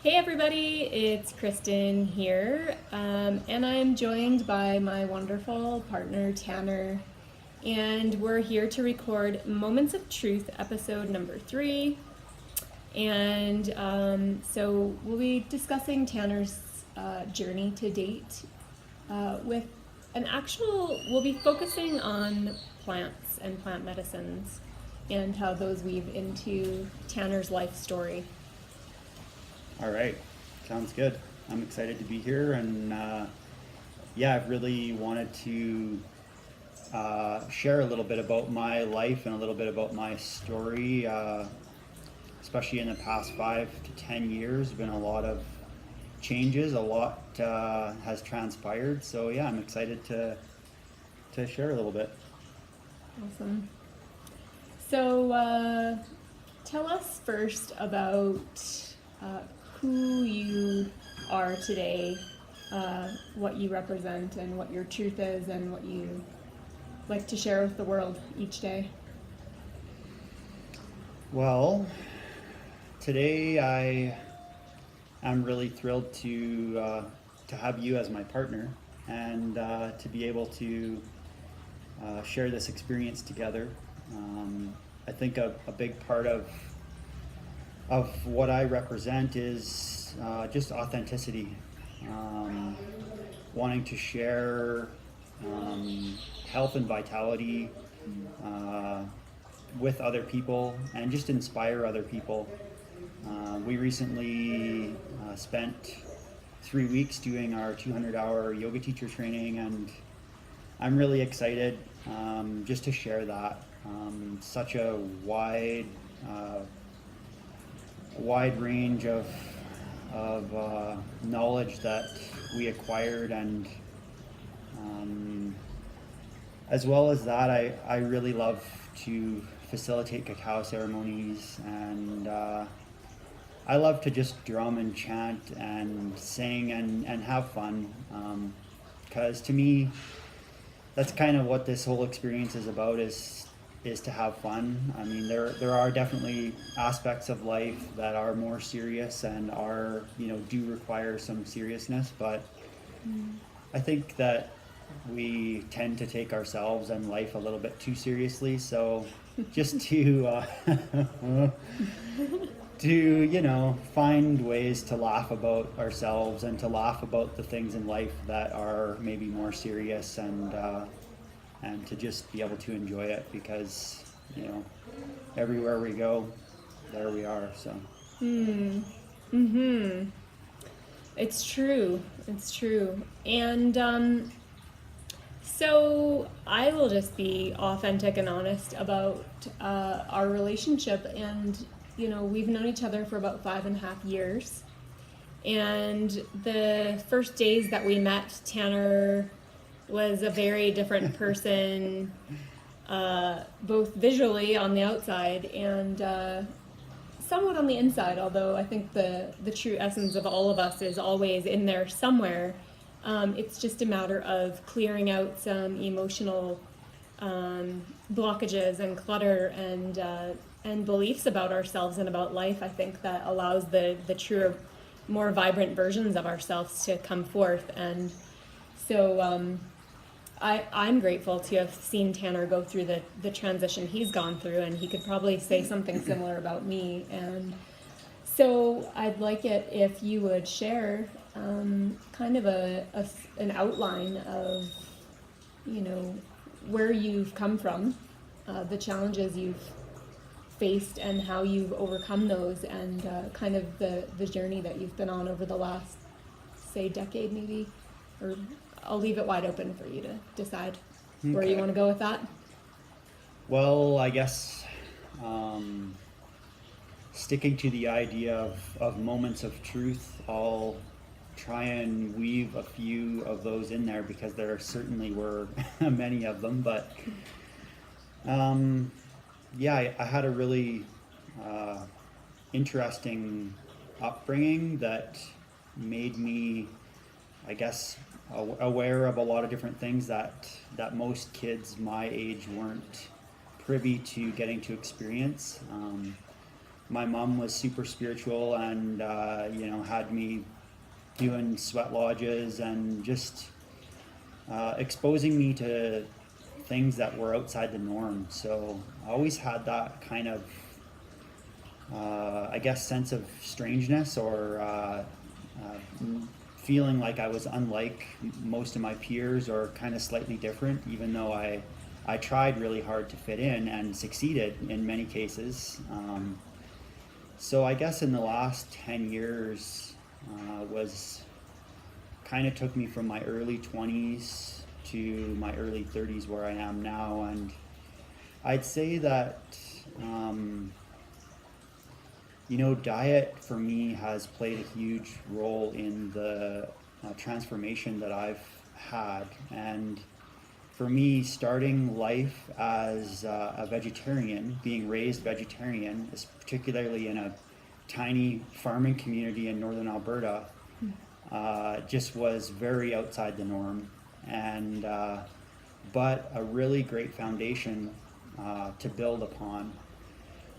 Hey everybody, it's Kristen here, and I'm joined by my wonderful partner Tanner, and we're here to record Moments of Truth, episode number 3. And so we'll be discussing Tanner's journey to date with we'll be focusing on plants and plant medicines and how those weave into Tanner's life story. All right, sounds good. I'm excited to be here, and I've really wanted to share a little bit about my life and a little bit about my story, especially in the past 5 to 10 years. Been a lot of changes, a lot has transpired. So yeah, I'm excited to share a little bit. Awesome. So tell us first about who you are today, what you represent, and what your truth is, and what you like to share with the world each day. Well, today I'm really thrilled to have you as my partner and to be able to share this experience together. I think a big part of what I represent is just authenticity, wanting to share health and vitality with other people and just inspire other people. We recently spent 3 weeks doing our 200-hour yoga teacher training, and I'm really excited just to share that. Such a wide range of knowledge that we acquired, and as well as that, I really love to facilitate cacao ceremonies, and I love to just drum and chant and sing and have fun, because to me that's kind of what this whole experience is about, is to have fun. I mean, there are definitely aspects of life that are more serious and are, do require some seriousness, but I think that we tend to take ourselves and life a little bit too seriously. So just to find ways to laugh about ourselves and to laugh about the things in life that are maybe more serious, and to just be able to enjoy it, because everywhere we go, there we are. So It's true. And so I will just be authentic and honest about our relationship. And we've known each other for about 5.5 years. And the first days that we met, Tanner was a very different person, both visually on the outside and somewhat on the inside, although I think the true essence of all of us is always in there somewhere. It's just a matter of clearing out some emotional blockages and clutter and beliefs about ourselves and about life, I think, that allows the truer, more vibrant versions of ourselves to come forth. And so I'm grateful to have seen Tanner go through the transition he's gone through, and he could probably say something similar about me. And so I'd like it if you would share kind of an outline of, where you've come from, the challenges you've faced and how you've overcome those, and kind of the journey that you've been on over the last, say, decade maybe. Or I'll leave it wide open for you to decide where you want to go with that. Well, I guess sticking to the idea of moments of truth, I'll try and weave a few of those in there, because there certainly were many of them. But I had a really interesting upbringing that made me, I guess, aware of a lot of different things that most kids my age weren't privy to getting to experience. my mom was super spiritual and, had me doing sweat lodges and just exposing me to things that were outside the norm. So I always had that kind of, sense of strangeness or feeling like I was unlike most of my peers or kind of slightly different, even though I tried really hard to fit in and succeeded in many cases. So I guess in the last 10 years was kind of took me from my early 20s to my early 30s where I am now. And I'd say that, diet for me has played a huge role in the transformation that I've had. And for me, starting life as a vegetarian, being raised vegetarian, particularly in a tiny farming community in northern Alberta, just was very outside the norm, and but a really great foundation to build upon.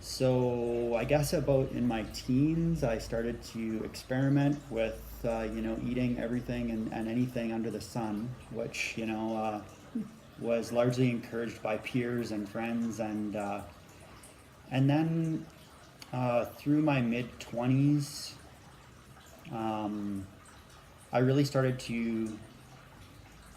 So I guess about in my teens, I started to experiment with eating everything and anything under the sun, which was largely encouraged by peers and friends, and then through my mid-20s, I really started to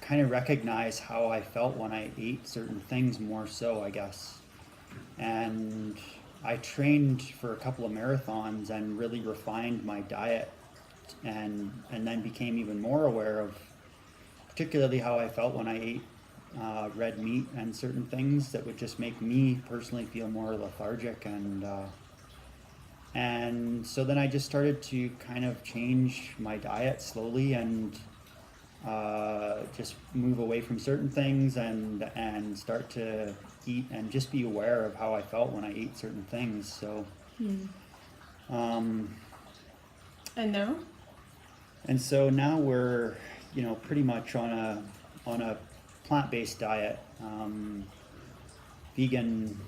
kind of recognize how I felt when I ate certain things more so, I guess. And I trained for a couple of marathons and really refined my diet, and then became even more aware of particularly how I felt when I ate red meat and certain things that would just make me personally feel more lethargic, and so then I just started to kind of change my diet slowly and just move away from certain things and start to eat and just be aware of how I felt when I ate certain things. So, and now? And so now we're, pretty much on a plant-based diet, vegan,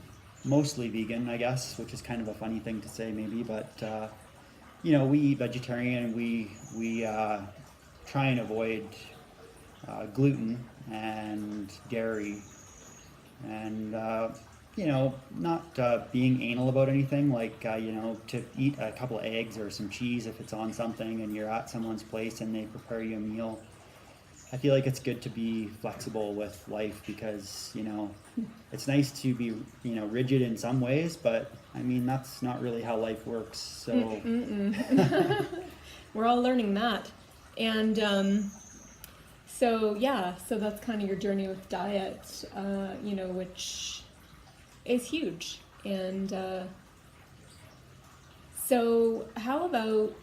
mostly vegan, I guess, which is kind of a funny thing to say maybe, but we eat vegetarian. We try and avoid gluten and dairy, and not being anal about anything, like to eat a couple of eggs or some cheese if it's on something and you're at someone's place and they prepare you a meal. I feel like it's good to be flexible with life because it's nice to be rigid in some ways, but I mean that's not really how life works. So we're all learning that. And so that's kind of your journey with diet, which is huge. And so how about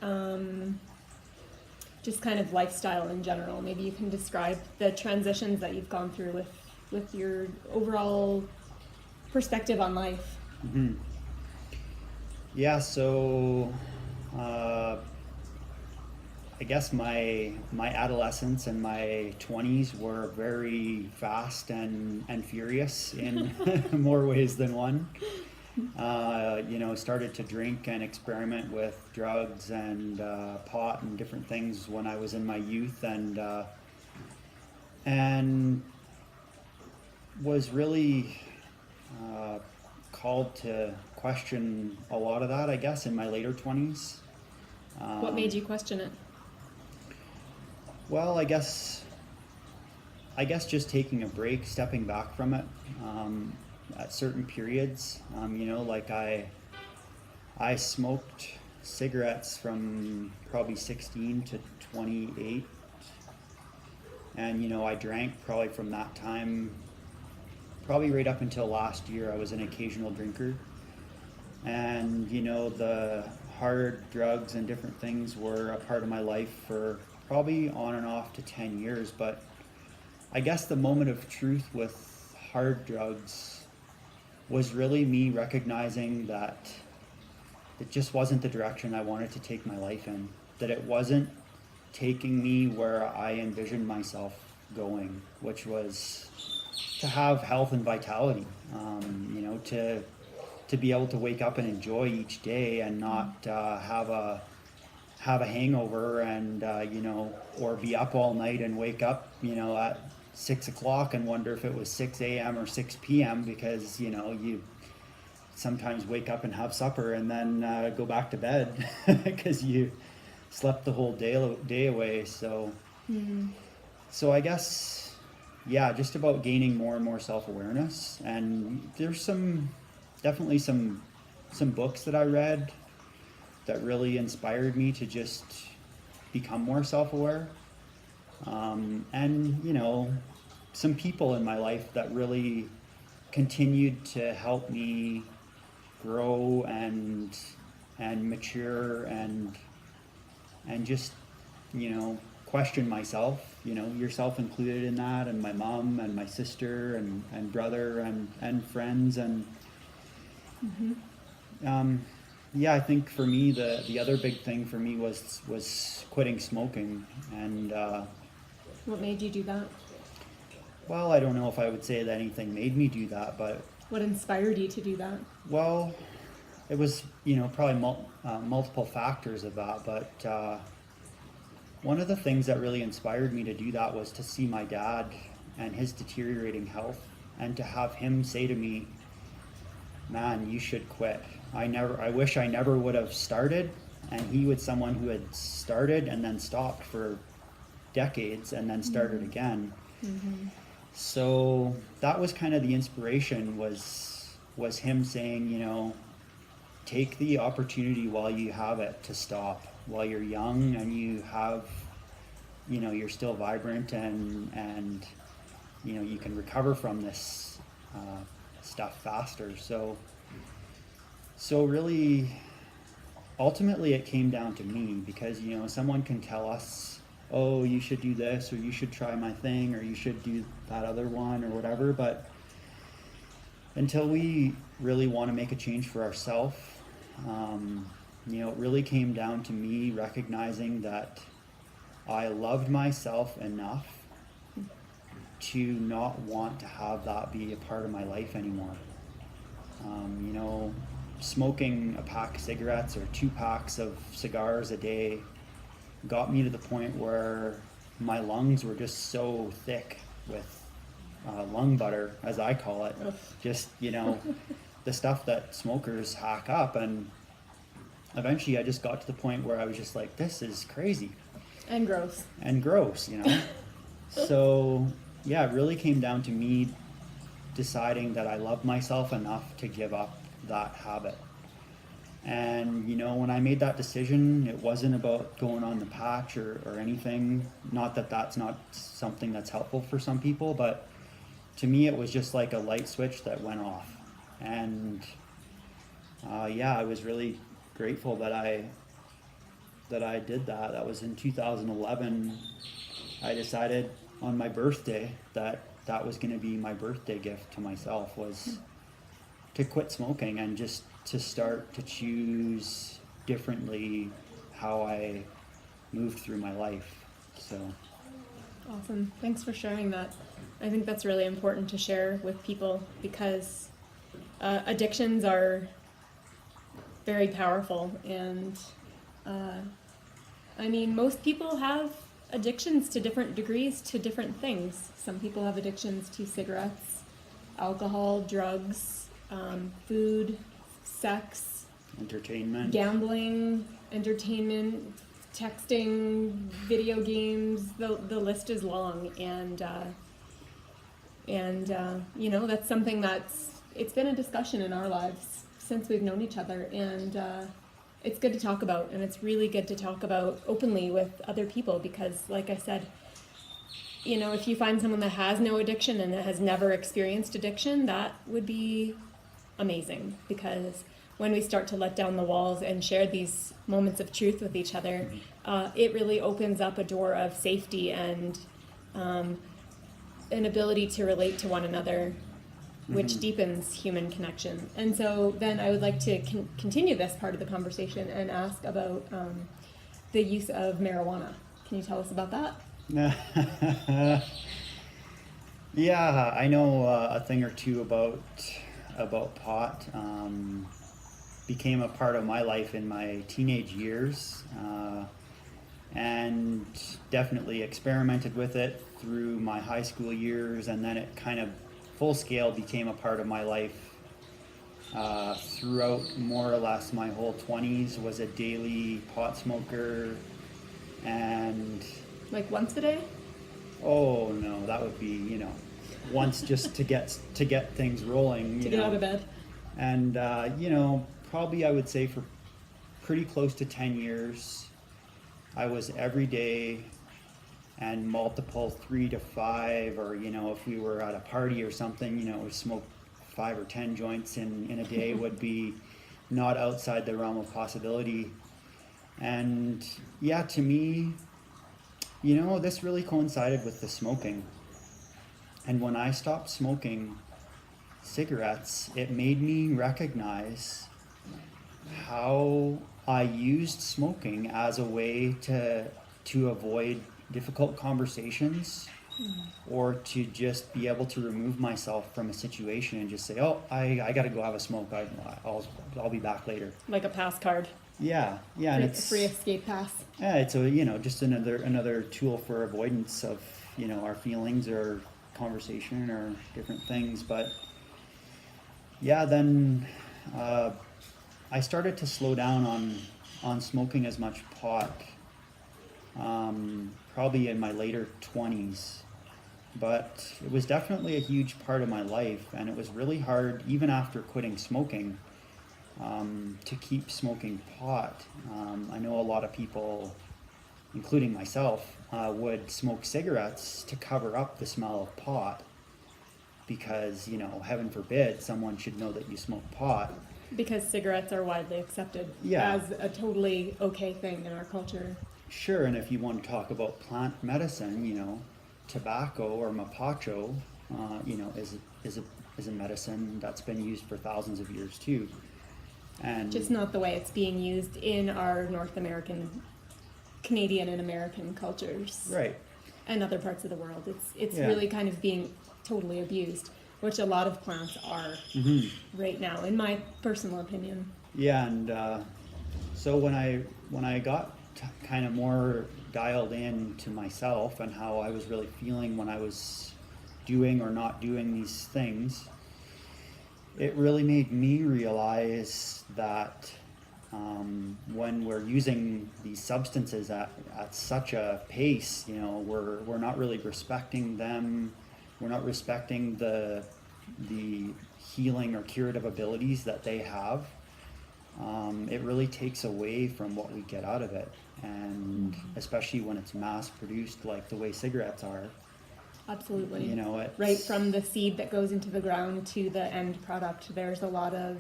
just kind of lifestyle in general? Maybe you can describe the transitions that you've gone through with your overall perspective on life. Mm-hmm. Yeah, so I guess my adolescence and my 20s were very fast and furious in more ways than one. Started to drink and experiment with drugs and pot and different things when I was in my youth, and was really called to question a lot of that, I guess, in my later 20s. What made you question it? Well, I guess just taking a break, stepping back from it at certain periods. Like I smoked cigarettes from probably 16 to 28, and I drank probably from that time, probably right up until last year. I was an occasional drinker, and the hard drugs and different things were a part of my life for probably on and off to 10 years. But I guess the moment of truth with hard drugs was really me recognizing that it just wasn't the direction I wanted to take my life in, that it wasn't taking me where I envisioned myself going, which was to have health and vitality, to to be able to wake up and enjoy each day and not have a hangover and you know, or be up all night and wake up, you know, at 6 o'clock and wonder if it was 6 a.m. or 6 p.m. because, you know, you sometimes wake up and have supper and then go back to bed because you slept the whole day away. So so I guess, yeah, just about gaining more and more self-awareness. And there's definitely some books that I read that really inspired me to just become more self-aware. And, you know, some people in my life that really continued to help me grow and mature and just, you know, question myself, you know, yourself included in that, and my mom and my sister and brother and friends. And yeah, I think for me the other big thing for me was quitting smoking. And What made you do that? well, I don't know if I would say that anything made me do that, but What inspired you to do that? well, it was, you know, probably multiple factors of that, but one of the things that really inspired me to do that was to see my dad and his deteriorating health, and to have him say to me, "Man, you should quit." I wish I never would have started. And he was someone who had started and then stopped for decades and then started again. So that was kind of the inspiration, was him saying, you know, take the opportunity while you have it to stop, while you're young and you have, you know, you're still vibrant and you know, you can recover from this stuff faster. So really, ultimately it came down to me, because, you know, someone can tell us, oh, you should do this, or you should try my thing, or you should do that other one, or whatever, but until we really want to make a change for ourselves, you know, it really came down to me recognizing that I loved myself enough to not want to have that be a part of my life anymore. You know, smoking a pack of cigarettes or 2 packs of cigars a day got me to the point where my lungs were just so thick with lung butter, as I call it. Just, you know, the stuff that smokers hack up. And eventually I just got to the point where I was just like, this is crazy. And gross. And gross, you know. So yeah, it really came down to me deciding that I love myself enough to give up that habit. And, you know, when I made that decision, it wasn't about going on the patch or anything. Not that that's not something that's helpful for some people, but to me it was just like a light switch that went off. And yeah, I was really grateful that I did that. That was in 2011. I decided on my birthday that was going to be my birthday gift to myself, was to quit smoking and just to start to choose differently how I moved through my life. So Awesome. Thanks for sharing that. I think that's really important to share with people, because addictions are very powerful. And I mean, most people have addictions to different degrees to different things. Some people have addictions to cigarettes, alcohol, drugs, food, sex, entertainment, gambling, entertainment, texting, video games. The list is long, and you know, that's something it's been a discussion in our lives since we've known each other, and it's good to talk about, and it's really good to talk about openly with other people, because, like I said, you know, if you find someone that has no addiction and that has never experienced addiction, that would be amazing, because when we start to let down the walls and share these moments of truth with each other, it really opens up a door of safety and an ability to relate to one another, which deepens human connection. And so then I would like to continue this part of the conversation and ask about the use of marijuana. Can you tell us about that? Yeah, I know a thing or two about about pot. Became a part of my life in my teenage years, and definitely experimented with it through my high school years, and then it kind of full scale became a part of my life throughout more or less my whole 20s. Was a daily pot smoker, and Like once a day? oh no, that would be, once just to get things rolling, To get out of bed? and probably I would say for pretty close to 10 years I was every day, and multiple 3 to 5, or if we were at a party or something, we smoke 5 or 10 joints in a day would be not outside the realm of possibility. And yeah, to me, this really coincided with the smoking. And when I stopped smoking cigarettes, it made me recognize how I used smoking as a way to avoid difficult conversations, or to just be able to remove myself from a situation and just say, oh, I got to go have a smoke. I'll be back later. Like a pass card. Yeah, and It's free escape pass. yeah, it's a just another tool for avoidance of our feelings or conversation or different things. But yeah, then I started to slow down on smoking as much pot, probably in my later 20s. But it was definitely a huge part of my life, and it was really hard, even after quitting smoking, to keep smoking pot. I know a lot of people, including myself, would smoke cigarettes to cover up the smell of pot, because, heaven forbid, someone should know that you smoke pot. Because cigarettes are widely accepted Yeah. as a totally okay thing in our culture. Sure, and if you want to talk about plant medicine, tobacco or mapacho, is a medicine that's been used for thousands of years too. And Just not the way it's being used in our North American, Canadian and American cultures. right. And other parts of the world. It's Yeah. really kind of being totally abused, which a lot of plants are right now, in my personal opinion. Yeah, and so when I got kind of more dialed in to myself and how I was really feeling when I was doing or not doing these things, it really made me realize that when we're using these substances at such a pace, we're not really respecting them. We're not respecting the healing or curative abilities that they have. It really takes away from what we get out of it, and especially when it's mass produced like the way cigarettes are. Absolutely. It's Right from the seed that goes into the ground to the end product, there's a lot of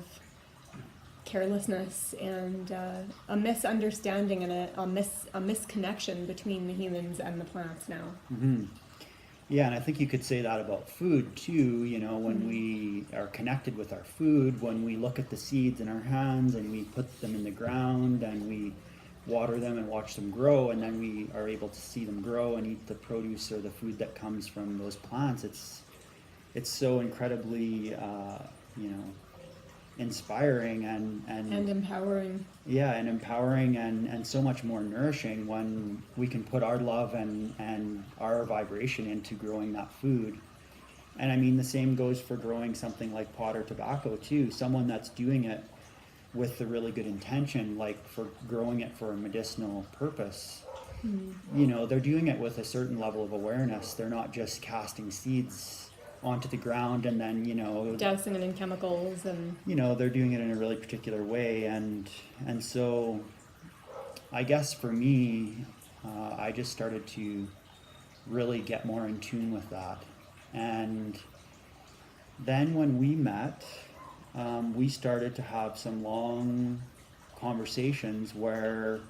carelessness and a misunderstanding and a misconnection between the humans and the plants now. Yeah, and I think you could say that about food too, when we are connected with our food, when we look at the seeds in our hands and we put them in the ground and we water them and watch them grow, and then we are able to see them grow and eat the produce or the food that comes from those plants. It's so incredibly inspiring and empowering. Yeah, and empowering and so much more nourishing when we can put our love and our vibration into growing that food. And I mean, the same goes for growing something like pot or tobacco too. Someone that's doing it with the really good intention, like for growing it for a medicinal purpose, they're doing it with a certain level of awareness. They're not just casting seeds onto the ground and then Dousing it in chemicals and they're doing it in a really particular way, and so I guess for me, I just started to really get more in tune with that. And then when we met, we started to have some long conversations where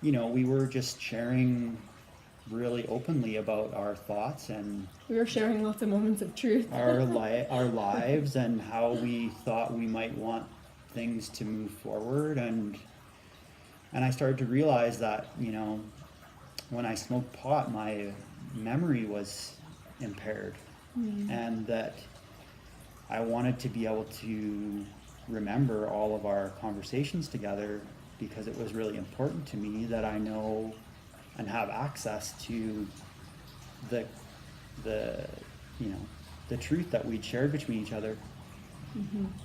we were just sharing really openly about our thoughts and we were sharing lots of moments of truth. our lives and how we thought we might want things to move forward, and I started to realize that when I smoked pot, my memory was impaired, and that I wanted to be able to remember all of our conversations together, because it was really important to me that I know and have access to the the you know the truth that we'd shared between each other.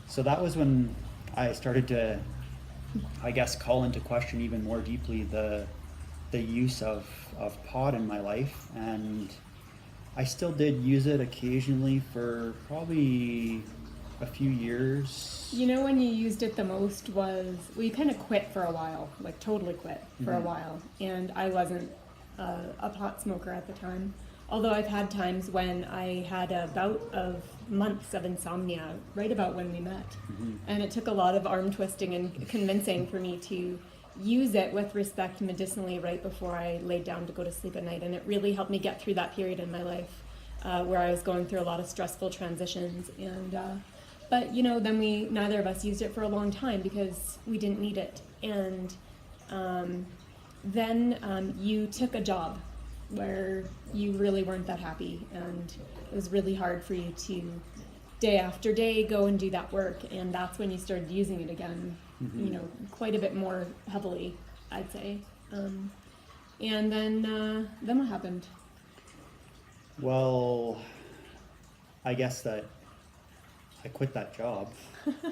So that was when I started to, I guess, call into question even more deeply the use of pot in my life. And I still did use it occasionally for probably a few years. You know, when you used it the most was, well, you kind of quit for a while, like totally quit for a while. And I wasn't a pot smoker at the time. Although I've had times when I had a bout of months of insomnia right about when we met. And it took a lot of arm twisting and convincing for me to use it with respect medicinally right before I laid down to go to sleep at night. And it really helped me get through that period in my life where I was going through a lot of stressful transitions. And but you know, then neither of us used it for a long time because we didn't need it. And then you took a job where you really weren't that happy, and it was really hard for you to day after day go and do that work. And that's when you started using it again, you know, quite a bit more heavily, I'd say. And then what happened? Well, I guess that I quit that job.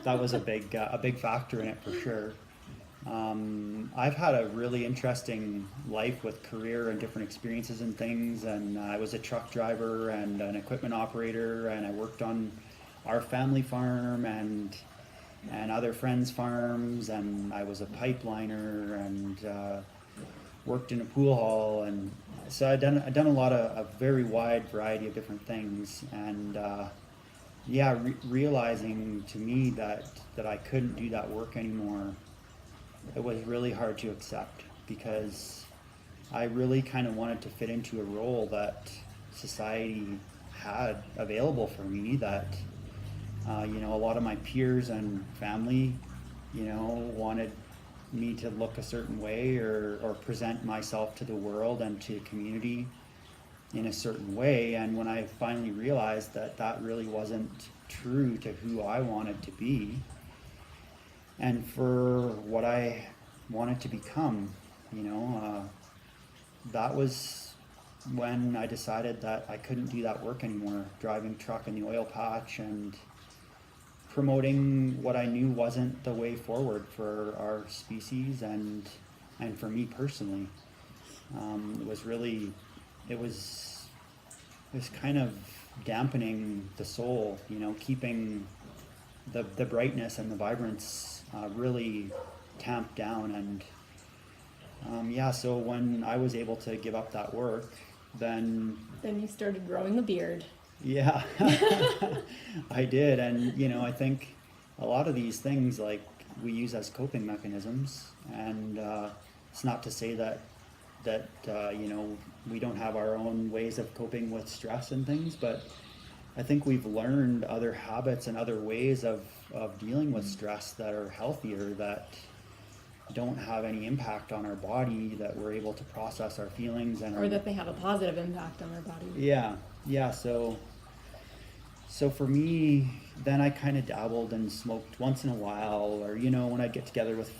That was a big factor in it for sure. I've had a really interesting life with career and different experiences and things. And I was a truck driver and an equipment operator, and I worked on our family farm and other friends' farms, and I was a pipeliner and worked in a pool hall. And so I've done a lot of a very wide variety of different things. And realizing to me that I couldn't do that work anymore, it was really hard to accept, because I really kind of wanted to fit into a role that society had available for me, that you know, a lot of my peers and family, you know, wanted me to look a certain way or present myself to the world and to the community in a certain way. And when I finally realized that that really wasn't true to who I wanted to be and for what I wanted to become, you know, that was when I decided that I couldn't do that work anymore, driving truck in the oil patch and promoting what I knew wasn't the way forward for our species and for me personally. It was kind of dampening the soul, you know, keeping the brightness and the vibrance really tamped down. And so when I was able to give up that work, then you started growing a beard. Yeah, I did. And, you know, I think a lot of these things, like, we use as coping mechanisms. And it's not to say that you know, we don't have our own ways of coping with stress and things, but I think we've learned other habits and other ways of dealing with stress that are healthier, that don't have any impact on our body, that we're able to process our feelings and or that they have a positive impact on our body. Yeah. So for me, then I kind of dabbled and smoked once in a while, or, you know, when I'd get together with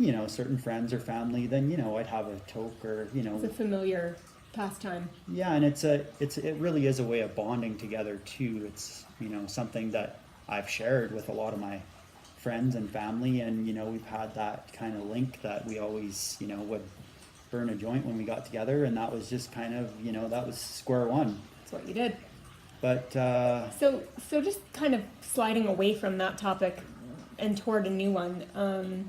you know, certain friends or family, then, you know, I'd have a toke, or, you know, it's a familiar pastime. Yeah, and it really is a way of bonding together too. It's, you know, something that I've shared with a lot of my friends and family, and, you know, we've had that kind of link that we always, you know, would burn a joint when we got together, and that was just kind of, you know, that was square one. That's what you did. But so just kind of sliding away from that topic and toward a new one.